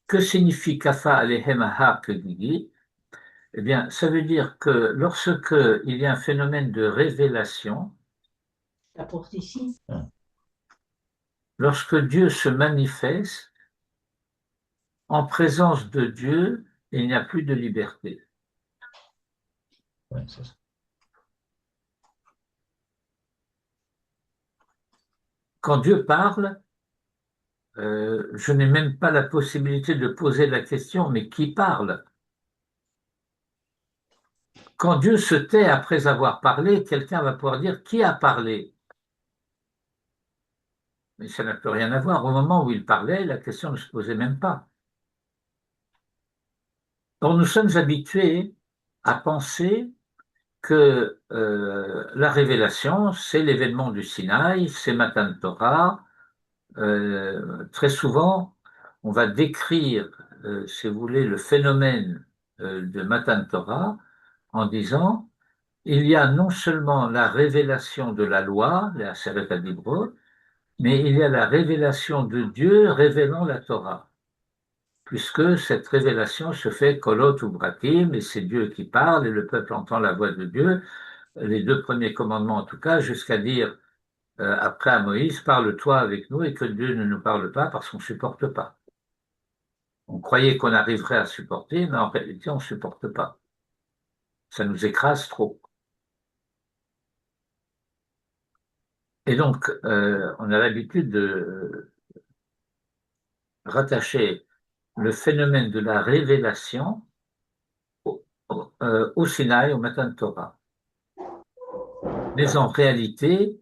Speaker 3: Que signifie Kafa Alehem Ahar Kegigi? Eh bien, ça veut dire que lorsque il y a un phénomène de révélation,
Speaker 6: La porte ici.
Speaker 2: Hein,
Speaker 3: lorsque Dieu se manifeste, en présence de Dieu, il n'y a plus de liberté.
Speaker 2: ouais, c'est ça.
Speaker 3: Quand Dieu parle, je n'ai même pas la possibilité de poser la question, mais qui parle? Quand Dieu se tait après avoir parlé, quelqu'un va pouvoir dire qui a parlé? Mais ça n'a plus rien à voir. Au moment où il parlait, la question ne se posait même pas. Or, nous sommes habitués à penser que la révélation, c'est l'événement du Sinaï, c'est Matan Torah. Très souvent, on va décrire, si vous voulez, le phénomène de Matan Torah en disant il y a non seulement la révélation de la loi, la Aseret HaDibrot, mais il y a la révélation de Dieu révélant la Torah, puisque cette révélation se fait kolot ou bratim, et c'est Dieu qui parle, et le peuple entend la voix de Dieu, les 2 premiers commandements en tout cas, jusqu'à dire après à Moïse, parle-toi avec nous et que Dieu ne nous parle pas parce qu'on ne supporte pas. On croyait qu'on arriverait à supporter, mais en réalité, on ne supporte pas. Ça nous écrase trop. Et donc, on a l'habitude de rattacher le phénomène de la révélation au Sinaï, au Matan Torah. Mais en réalité,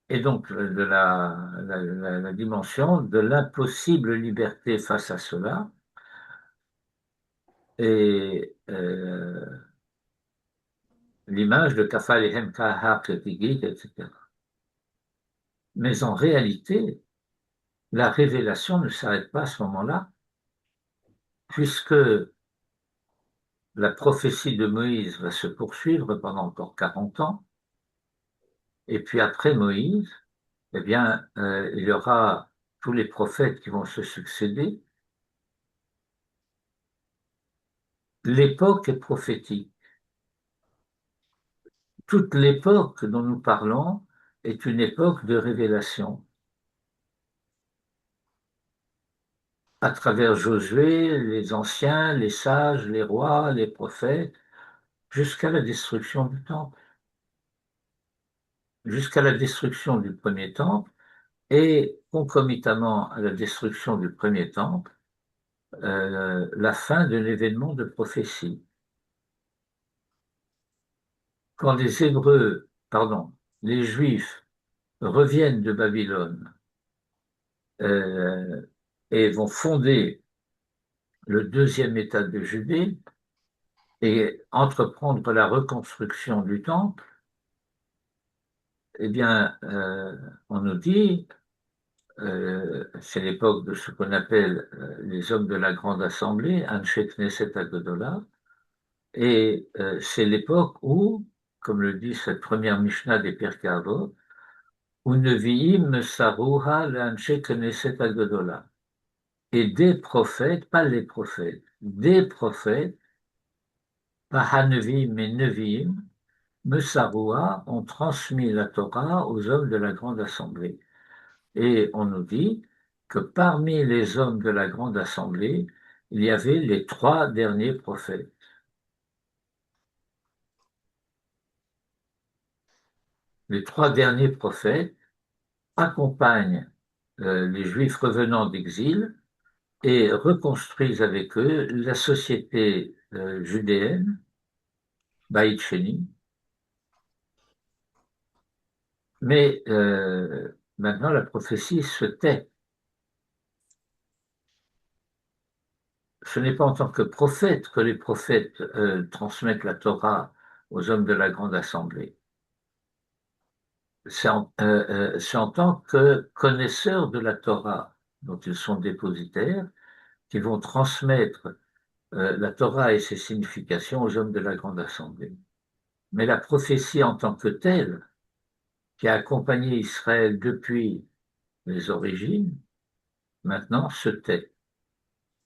Speaker 3: et donc de la dimension de l'impossible liberté face à cela, et l'image de Kafalehem Kahar Ketigit, etc. Mais en réalité, la révélation ne s'arrête pas à ce moment-là, puisque la prophétie de Moïse va se poursuivre pendant encore 40 ans, et puis après Moïse, eh bien, il y aura tous les prophètes qui vont se succéder. L'époque est prophétique. Toute l'époque dont nous parlons est une époque de révélation. À travers Josué, les anciens, les sages, les rois, les prophètes, jusqu'à la destruction du temple. Jusqu'à la destruction du premier temple et concomitamment à la destruction du premier temple, la fin de l'événement de prophétie. Quand les Hébreux, pardon, les Juifs reviennent de Babylone euh, et vont fonder le deuxième État de Judée et entreprendre la reconstruction du temple, eh bien, on nous dit, c'est l'époque de ce qu'on appelle les hommes de la Grande Assemblée, Anshe Knesset Agodola, et c'est l'époque où, comme le dit cette première Mishnah des Pirkei Avot, où Nevi'im Saruha l'Anshe Knesset Agodola. Et des prophètes, pas les prophètes, des prophètes, pas Hanevi'im mais Nevi'im, Mesaroua ont transmis la Torah aux hommes de la Grande Assemblée. Et on nous dit que parmi les hommes de la Grande Assemblée, il y avait les 3 derniers prophètes. Les 3 derniers prophètes accompagnent les Juifs revenant d'exil et reconstruisent avec eux la société judéenne, Baït Sheni. Mais maintenant, la prophétie se tait. Ce n'est pas en tant que prophète que les prophètes transmettent la Torah aux hommes de la grande assemblée. C'est en tant que connaisseurs de la Torah dont ils sont dépositaires qui vont transmettre la Torah et ses significations aux hommes de la grande assemblée. Mais la prophétie en tant que telle, qui a accompagné Israël depuis les origines, maintenant se tait.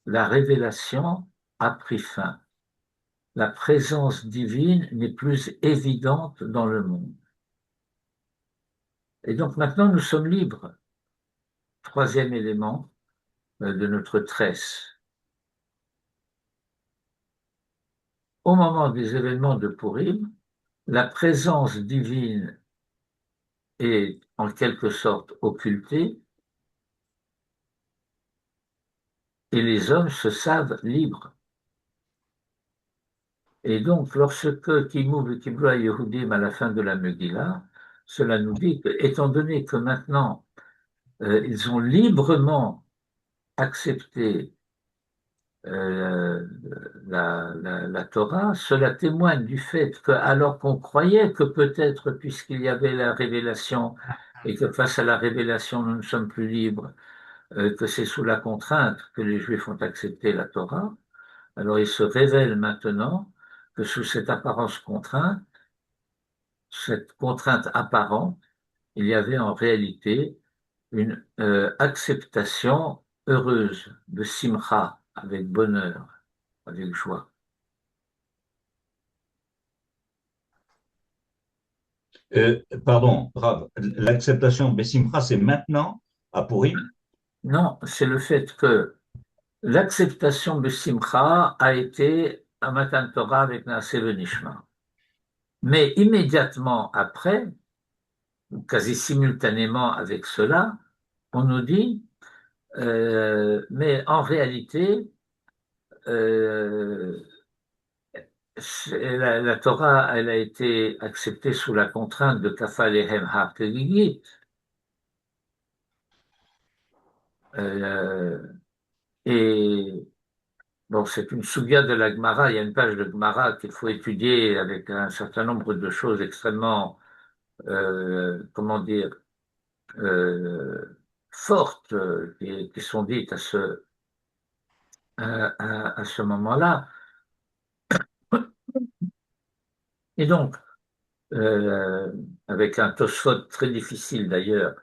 Speaker 3: La révélation a pris fin. La présence divine n'est plus évidente dans le monde. Et donc maintenant nous sommes libres. Troisième élément de notre tresse. Au moment des événements de Purim, la présence divine est en quelque sorte occultée et les hommes se savent libres. Et donc, lorsque Kibla Yehudim à la fin de la Megillah, cela nous dit que, étant donné que maintenant ils ont librement accepté la Torah, cela témoigne du fait que, alors qu'on croyait que peut-être, puisqu'il y avait la révélation et que face à la révélation nous ne sommes plus libres, que c'est sous la contrainte que les Juifs ont accepté la Torah, alors il se révèle maintenant que sous cette apparence contrainte, cette contrainte apparente, il y avait en réalité une acceptation heureuse de simcha, avec bonheur, avec joie.
Speaker 2: Pardon, Rav, l'acceptation Bessimcha, c'est maintenant à Purim?
Speaker 3: Non, c'est le fait que l'acceptation de simcha a été à Matan Torah avec Naaseh Venishma. Mais immédiatement après, ou quasi simultanément avec cela, on nous dit, mais en réalité, la Torah, elle a été acceptée sous la contrainte de Kafalehem HaKegigit. Et bon, c'est une sougya de la Gemara, il y a une page de Gemara qu'il faut étudier avec un certain nombre de choses extrêmement, comment dire, fortes qui sont dites à ce moment-là. Et donc, avec un Tosfot très difficile d'ailleurs,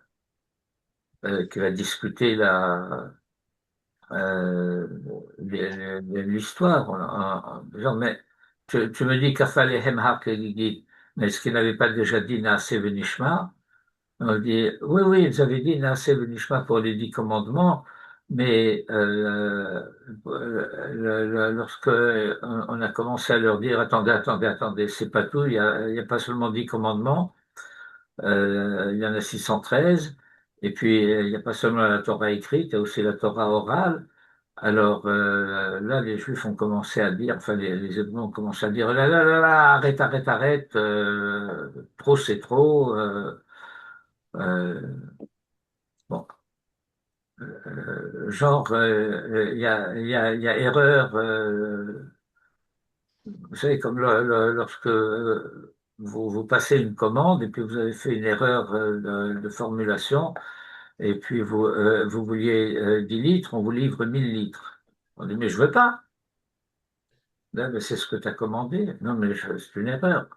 Speaker 3: qui va discuter l'histoire en disant, mais tu me dis qu'Afalehem Hakegigit, mais est-ce qu'il n'avait pas déjà dit Naaseh Venishma? On dit, oui, oui, ils avaient dit Naaseh Venishma pour les 10 commandements, mais lorsque on a commencé à leur dire, attendez, attendez, attendez, c'est pas tout, il y a pas seulement 10 commandements, il y en a 613, et puis il n'y a pas seulement la Torah écrite, il y a aussi la Torah orale. Alors là, les Juifs ont commencé à dire, enfin les Hébreux ont commencé à dire, là, là, là, là, arrête, arrête, arrête, trop c'est trop. Euh, bon, genre, il y a erreur. Vous savez, comme lorsque vous passez une commande et puis vous avez fait une erreur de formulation, et puis vous vouliez 10 litres, on vous livre 1000 litres. On dit, mais je veux pas. Là, mais c'est ce que tu as commandé. Non, mais c'est une erreur.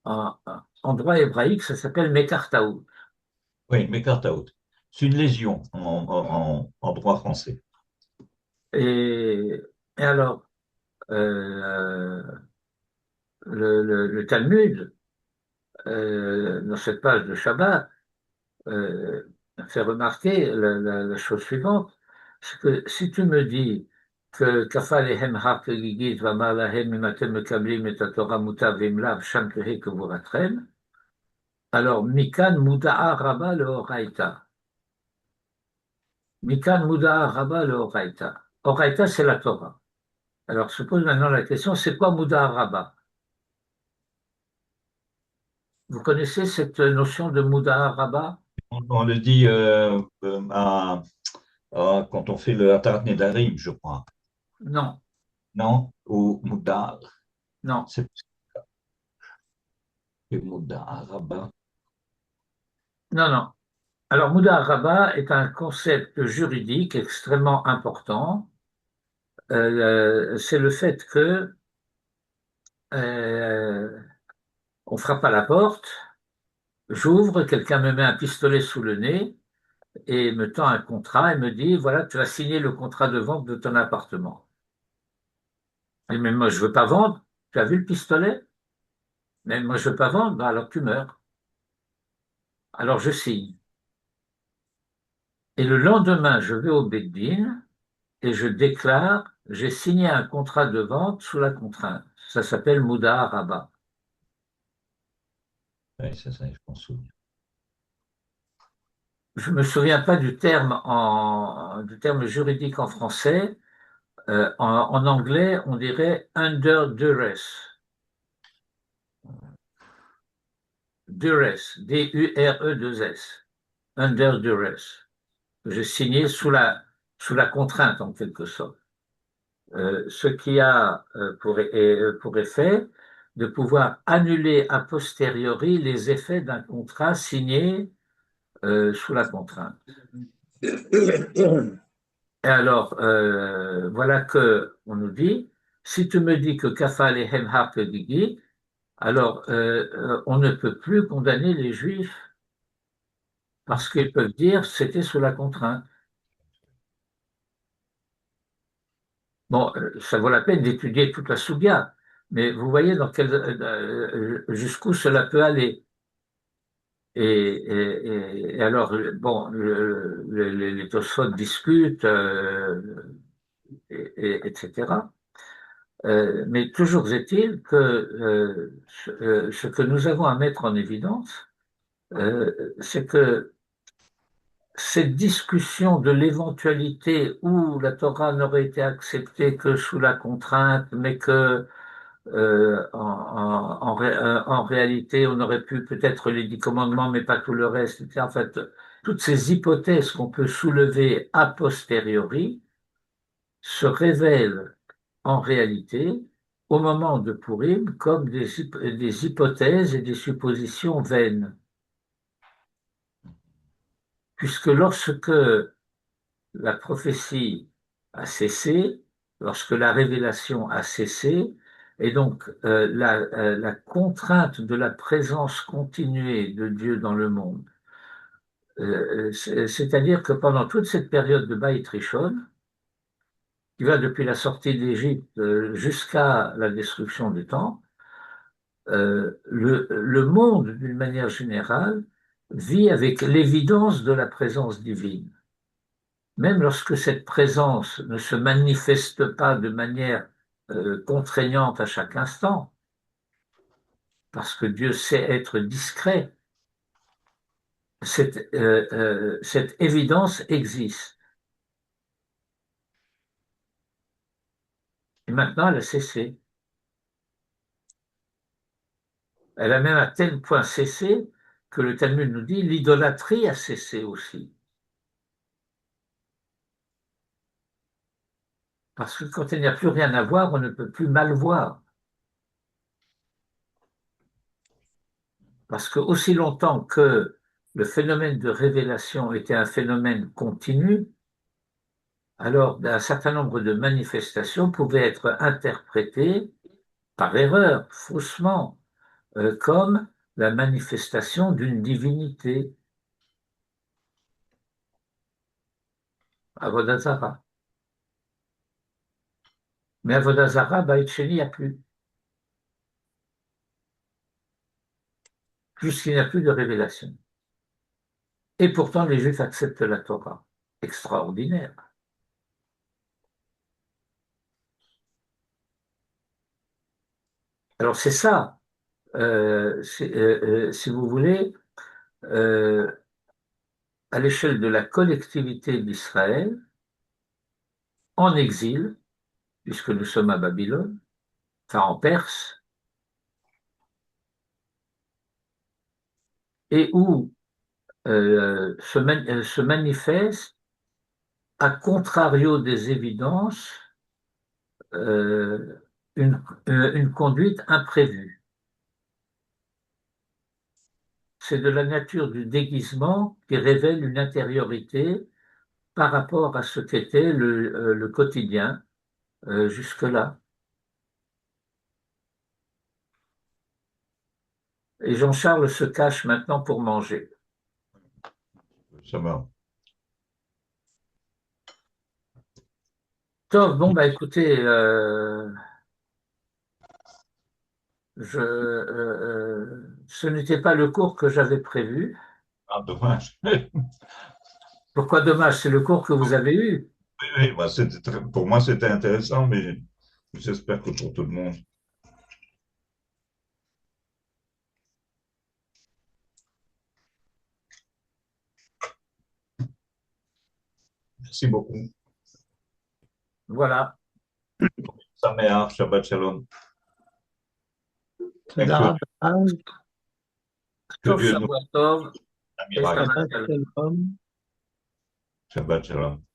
Speaker 3: En droit hébraïque, ça s'appelle mekartaout.
Speaker 2: Oui, Mekartaout. C'est une lésion en droit français.
Speaker 3: Et, et alors, euh, le Talmud, dans cette page de Shabbat, fait remarquer la chose suivante, c'est que si tu me dis que Kafalehem Hak Gigit Vamalahem Imatem Mekablim et Torah Mutav Imlav Sham Kehe Kevuratrem, alors Mikan Muda'a Rabba le Oraita. Mikan Muda'a Rabba le Oraita. Oraita, c'est la Torah. Alors se pose maintenant la question, c'est quoi Muda'a Rabba? Vous connaissez cette notion de Muda'a Rabba?
Speaker 2: On le dit quand on fait le Atarat Nedarim, je crois.
Speaker 3: Non,
Speaker 2: Non? Ou Mouda,
Speaker 3: non.
Speaker 2: c'est Mouda Araba.
Speaker 3: Non, non. Alors, Muda'a Rabba est un concept juridique extrêmement important. C'est le fait que on frappe à la porte, j'ouvre, quelqu'un me met un pistolet sous le nez et me tend un contrat et me dit, voilà, tu vas signer le contrat de vente de ton appartement. Et mais moi, je veux pas vendre. Tu as vu le pistolet? Mais moi, je veux pas vendre. Ben, alors tu meurs. Alors je signe. Et le lendemain, je vais au Beddin et je déclare, j'ai signé un contrat de vente sous la contrainte. Ça s'appelle Muda'a Rabba.
Speaker 2: Oui, c'est ça, je m'en souviens.
Speaker 3: Je me souviens pas du terme juridique en français. En anglais, on dirait under duress. Duress, D-U-R-E-2-S. Under duress. J'ai signé sous la contrainte, en quelque sorte. Ce qui a pour effet de pouvoir annuler a posteriori les effets d'un contrat signé sous la contrainte. Et alors, voilà que on nous dit, si tu me dis que kafal et hemhar gigi, alors on ne peut plus condamner les Juifs parce qu'ils peuvent dire c'était sous la contrainte. Bon, ça vaut la peine d'étudier toute la Sougia, mais vous voyez jusqu'où cela peut aller. Et alors, bon, les Tosfot discutent, etc. Mais toujours est-il que ce que nous avons à mettre en évidence, c'est que cette discussion de l'éventualité où la Torah n'aurait été acceptée que sous la contrainte, mais que en réalité, on aurait pu peut-être les 10 commandements, mais pas tout le reste, etc. En fait, toutes ces hypothèses qu'on peut soulever a posteriori se révèlent en réalité au moment de Purim comme des hypothèses et des suppositions vaines. Puisque lorsque la prophétie a cessé, lorsque la révélation a cessé, et donc la contrainte de la présence continuée de Dieu dans le monde, c'est-à-dire que pendant toute cette période de Baït Rishon, qui va depuis la sortie d'Égypte jusqu'à la destruction du temple, le monde, d'une manière générale, vit avec l'évidence de la présence divine. Même lorsque cette présence ne se manifeste pas de manière contraignante à chaque instant, parce que Dieu sait être discret, cette évidence existe. Et maintenant, elle a cessé. Elle a même à tel point cessé que le Talmud nous dit l'idolâtrie a cessé aussi. Parce que quand il n'y a plus rien à voir, on ne peut plus mal voir. Parce que aussi longtemps que le phénomène de révélation était un phénomène continu, alors un certain nombre de manifestations pouvaient être interprétées par erreur, faussement, comme la manifestation d'une divinité. Avodah Zarah. Mais Avodah Zarah, Beit Sheni, il n'y a plus. Puisqu'il n'y a plus de révélation. Et pourtant, les Juifs acceptent la Torah. Extraordinaire. Alors c'est ça, si vous voulez, euh, à l'échelle de la collectivité d'Israël, en exil, puisque nous sommes à Babylone, enfin en Perse, et où se manifeste, à contrario des évidences, euh, une conduite imprévue. C'est de la nature du déguisement qui révèle une intériorité par rapport à ce qu'était le quotidien jusque-là. Et Jean-Charles se cache maintenant pour manger.
Speaker 2: Ça va.
Speaker 3: Top, bon, bah écoutez, ce n'était pas le cours que j'avais prévu.
Speaker 2: Ah, dommage.
Speaker 3: Pourquoi dommage? C'est le cours que vous avez eu.
Speaker 2: Oui, bah, pour moi, c'était intéressant, mais j'espère que pour tout le monde. Merci beaucoup.
Speaker 3: Voilà.
Speaker 2: Sameach, Shabbat Shalom. Et
Speaker 5: תודה רבה.
Speaker 2: que
Speaker 3: Tov
Speaker 2: Dieu nous
Speaker 3: Shabbat Tov et
Speaker 2: miracle.
Speaker 3: Shabbat
Speaker 5: שבת
Speaker 3: Shalom.
Speaker 5: שלום.
Speaker 2: Shabbat Shalom.